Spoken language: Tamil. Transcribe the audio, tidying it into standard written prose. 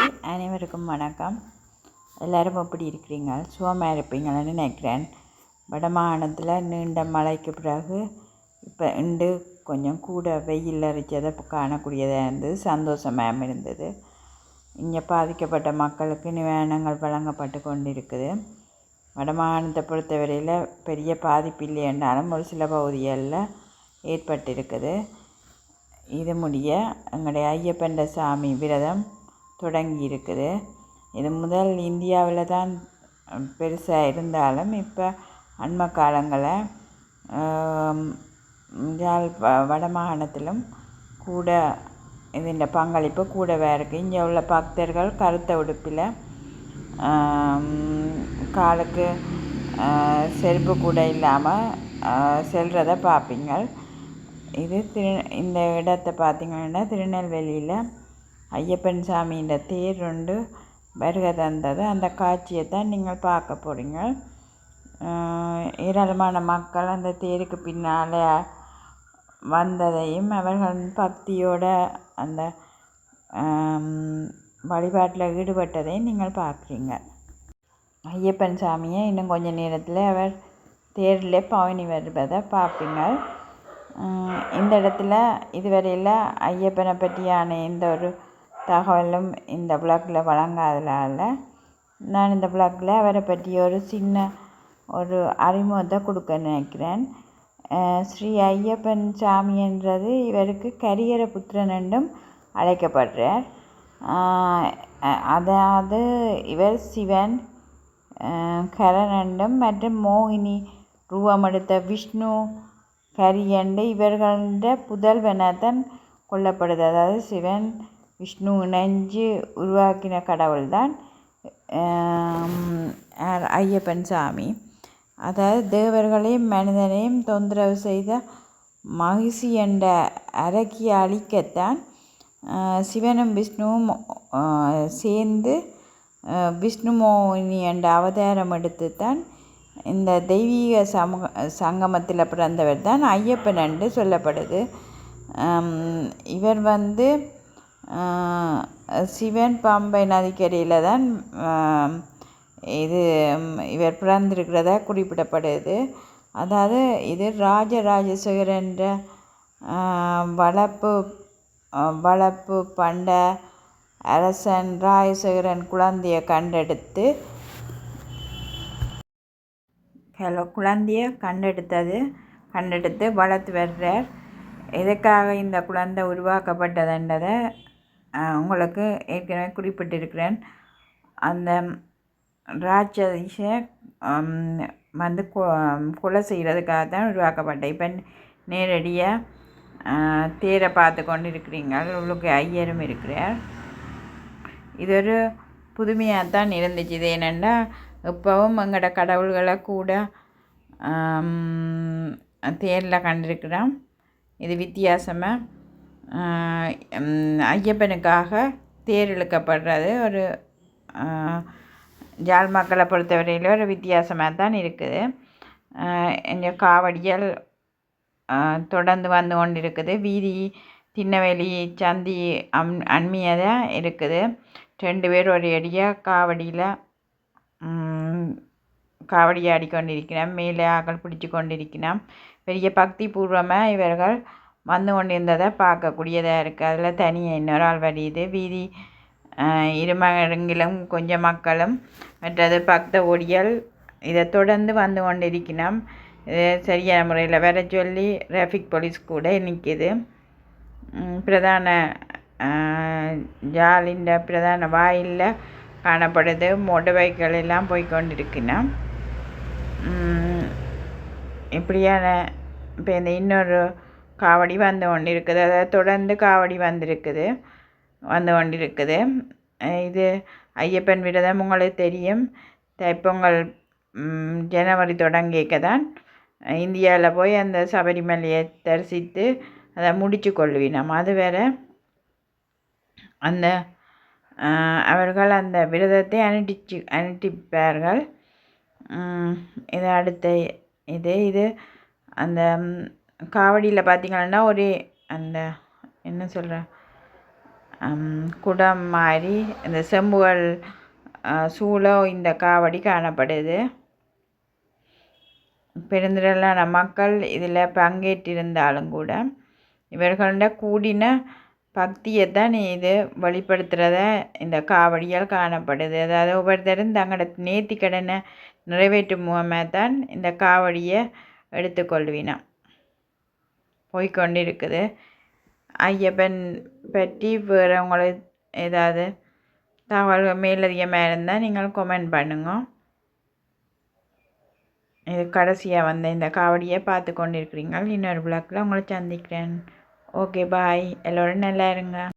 அனைவருக்கும் வணக்கம். எல்லோரும் எப்படி இருக்கிறீங்க? சுகமாக இருப்பீங்கள்னு நினைக்கிறேன். வடமாகாணத்தில் நீண்ட மழைக்கு பிறகு இப்போ இன்று கொஞ்சம் கூட வெயில் அரிச்சதை காணக்கூடியதாக இருந்தது. சந்தோஷமாக இருந்தது. இங்கே பாதிக்கப்பட்ட மக்களுக்கு நிவாரணங்கள் வழங்கப்பட்டு கொண்டிருக்குது. வடமாகாணத்தை பொறுத்தவரையில் பெரிய பாதிப்பு இல்லை என்றாலும் ஒரு சில பகுதிகளில் ஏற்பட்டிருக்குது. இது முடிய எங்களுடைய ஐயப்பன் சாமி விரதம் தொடங்கி இருக்குது. இது முதல் இந்தியாவில் தான் பெருசாக இருந்தாலும் இப்போ அண்மை காலங்களில் வடமாகாணத்திலும் கூட இதன் பங்களிப்பு கூடவே இருக்குது. இங்கே உள்ள பக்தர்கள் கருத்த உடுப்பில் காலுக்கு செருப்பு கூட இல்லாமல் செல்றதை பார்ப்பீங்க. இது இந்த இடத்தை பார்த்திங்கன்னா திருநெல்வேலியில் ஐயப்பன் சாமியின் தேர் ஒன்று வருகை தந்தது. அந்த காட்சியை தான் நீங்கள் பார்க்க போகிறீங்க. ஏராளமான மக்கள் அந்த தேருக்கு பின்னால் வந்ததையும் அவர்கள் பக்தியோட அந்த வழிபாட்டில் ஈடுபட்டதையும் நீங்கள் பார்க்குறீங்க. ஐயப்பன் சாமியை இன்னும் கொஞ்சம் நேரத்தில் அவர் தேரில் பவனி வருவதை பார்ப்பீங்க. இந்த இடத்துல இதுவரையில் ஐயப்பனை பற்றியான எந்த ஒரு தகவலும் இந்த பிளாக்கில் வழங்காததால் நான் இந்த பிளாக்கில் அவரை பற்றி ஒரு சின்ன ஒரு அறிமுகத்தை கொடுக்க நினைக்கிறேன். ஸ்ரீ ஐயப்பன் சாமி என்றது இவருக்கு கரியர புத்திரன் என்றும் அழைக்கப்படுறார். அதாவது இவர் சிவன், கரன் என்றும் மற்றும் மோகினி ரூபமெடுத்த விஷ்ணு கரியண்டு இவர்கள புதல்வனத்தான் கொல்லப்படுது. அதாவது சிவன் விஷ்ணு இணைஞ்சு உருவாக்கின கடவுள் தான் ஐயப்பன் சாமி. அதாவது தேவர்களையும் மனிதனையும் தொந்தரவு செய்த மகிஷி என்ற அரக்கியை அழிக்கத்தான் சிவனும் விஷ்ணுவும் சேர்ந்து விஷ்ணு மோகினி என்ற அவதாரம் எடுத்து தான் இந்த தெய்வீக சங்கமத்தில் பிறந்தவர் தான் ஐயப்பன் என்று சொல்லப்படுது. இவர் சிவன் பம்பை நதிக்கரையில் தான் இவர் பிறந்திருக்கிறதா குறிப்பிடப்படுது. அதாவது இது ராஜராஜசேகரன் என்ற வளப்பு பண்ட அரசன் ராஜசேகரன் குழந்தையை கண்டெடுத்து வளர்த்து வர்றார். எதுக்காக இந்த குழந்தை உருவாக்கப்பட்டதுன்றதை உங்களுக்கு ஏற்கனவே குறிப்பிட்டிருக்கிறேன். அந்த ராட்சச கொலை செய்கிறதுக்காக தான் உருவாக்கப்பட்டேன். இப்போ நேரடியாக தேரை பார்த்து கொண்டு இருக்கிறீங்க. உங்களுக்கு ஐயரும் இருக்கிறார். இது ஒரு புதுமையாக தான் இருந்துச்சு. இது என்னென்னா இப்போவும் எங்களோட கடவுள்களை கூட தேரில் கண்டிருக்கிறோம். இது வித்தியாசமாக ஐயப்பனுக்காக தேர் இழுக்கப்படுறது ஒரு ஜாழ் மக்களை பொறுத்தவரையில் ஒரு வித்தியாசமாக தான் இருக்குது. இங்கே காவடிகள் தொடர்ந்து வந்து கொண்டு இருக்குது. வீதி திண்ணவேலி சந்தி அண்மையாக தான் இருக்குது. 2 பேர் ஒரு அடியாக காவடி ஆடிக்கொண்டிருக்கிறோம். மேலே ஆக்கள் பிடிச்சி கொண்டிருக்கிறோம். பெரிய பக்தி பூர்வமாக இவர்கள் வந்து கொண்டிருந்ததை பார்க்கக்கூடியதாக இருக்குது. அதில் தனியாக இன்னொரு ஆள் வடியுது. வீதி இருமருங்கிலும் கொஞ்சம் மக்களும் மற்றது பக்த ஓடியல் இதை தொடர்ந்து வந்து கொண்டிருக்கிறோம். இது சரியான முறையில் வர சொல்லி டிராஃபிக் போலீஸ் கூட நிற்கிது. பிரதான ஜாலின்ற பிரதான வாயிலில் காணப்படுது. மோட்டர் பைக்கள் எல்லாம் போய்கொண்டிருக்கிறோம். இப்படியான இப்போ இந்த இன்னொரு காவடி வந்து கொண்டிருக்குது. அதாவது தொடர்ந்து காவடி வந்து கொண்டிருக்குது. இது ஐயப்பன் விரதம் உங்களுக்கு தெரியும். தைப்பொங்கல் ஜனவரி தொடங்கிக்க தான் இந்தியாவில் போய் அந்த சபரிமலையை தரிசித்து அதை முடித்து கொள்வினோம். அது வேறு அந்த அவர்கள் அந்த விரதத்தை அனுட்டிப்பார்கள். இது அடுத்த இது அந்த காவடியில் பார்த்திங்கன்னா ஒரே அந்த என்ன சொல்கிற குடம் மாதிரி இந்த செம்புகள் சூழ இந்த காவடி காணப்படுது. பெருந்திரளான மக்கள் இதில் பங்கேற்றிருந்தாலும் கூட இவர்களோட கூடின பக்தியை தான் இது வெளிப்படுத்துகிறத இந்த காவடியால் காணப்படுது. அதாவது ஒவ்வொருத்தரும் தங்களோட நேர்த்திக்கடனை நிறைவேற்றும் மூலமாக தான் இந்த காவடியை எடுத்துக்கொள்வினோம். போய்கொண்டு இருக்குது. ஐயப்பன் பற்றி வேறு உங்களுக்கு ஏதாவது தகவல் மேலதிகமாக இருந்தால் நீங்கள் கமெண்ட் பண்ணுங்க. இது கடைசியாக வந்த இந்த காவடியை பார்த்து கொண்டு இருக்கிறீங்க. இன்னொரு விளக்கில் உங்களை சந்திக்கிறேன். ஓகே, பாய். எல்லோரும் நல்லா இருங்க.